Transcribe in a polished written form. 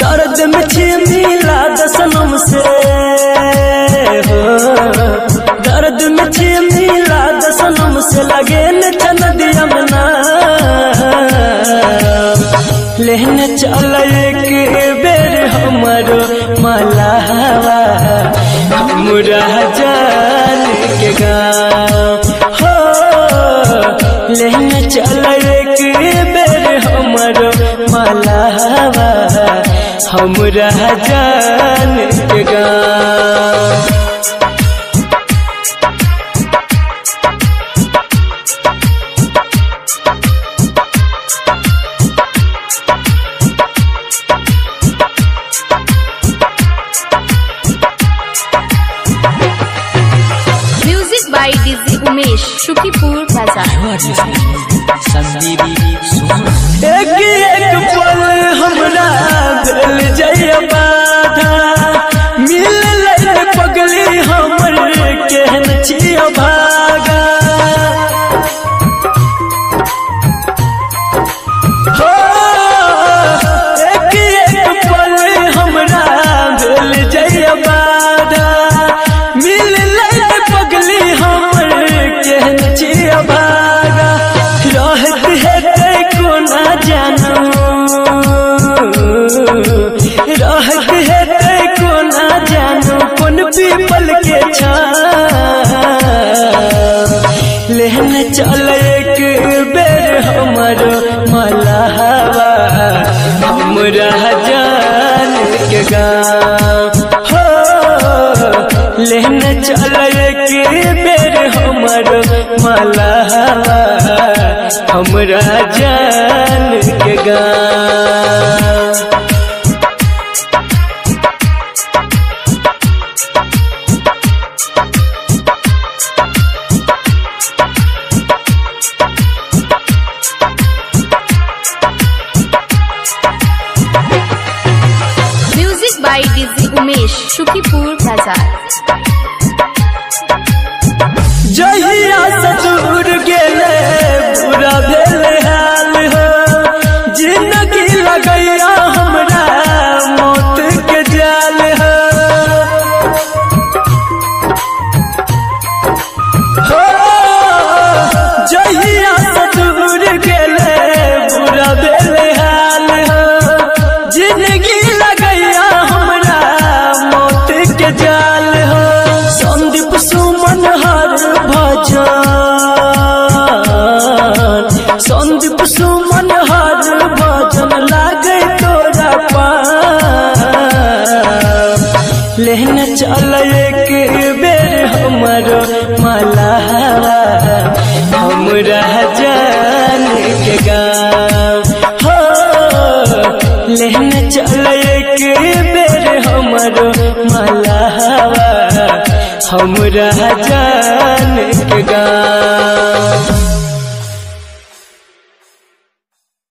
दर्द में मिला दसनम से हो, दर्द में मिला दसनम से लगे न चन दिया मना लेने चल एक बेर हमारो मलावा हमरा जान के गाँव हो, लेने चल एक बेर हमारो मलावा हमरा जान के गाँव। Music by DJ Umesh, Shukipur बाजार। एक एक पल हमरा दिल जय बाधा मिल पगली हमर केहन छिया भागा हो, एक एक पल हमरा दिल जय बाधा मिल पगली हमर केहन छिया भागा रहत है को ना जानू रहत है को ना जानू कौन पीपल के छाँव लेने चल एक बेर हमारो मलावा हमरा जान के गाँव हो, लेने चल एक बेर हमारो मलावा हमरा जान के गाँव। Music by DJ Umesh, Shukipur बाजार। जहिया से दूर गेले बुरा भेल हाल हो, जिंदगी लगैया हमरा मौत के जाल हो, जहिया से दूर गेले बुरा भेल हाल हो, जिंदगी लगैया हमरा मौत के जाल हो। संदीप सुमन हर भजन, संदीप सुमन हर भजन लागे तोरा पाँव लेने चल एक बेर हमारो मलावा हमरा जान के गाँव हो, लेने चल एक बेर हमारो मलावा हमरा जान के गाँव।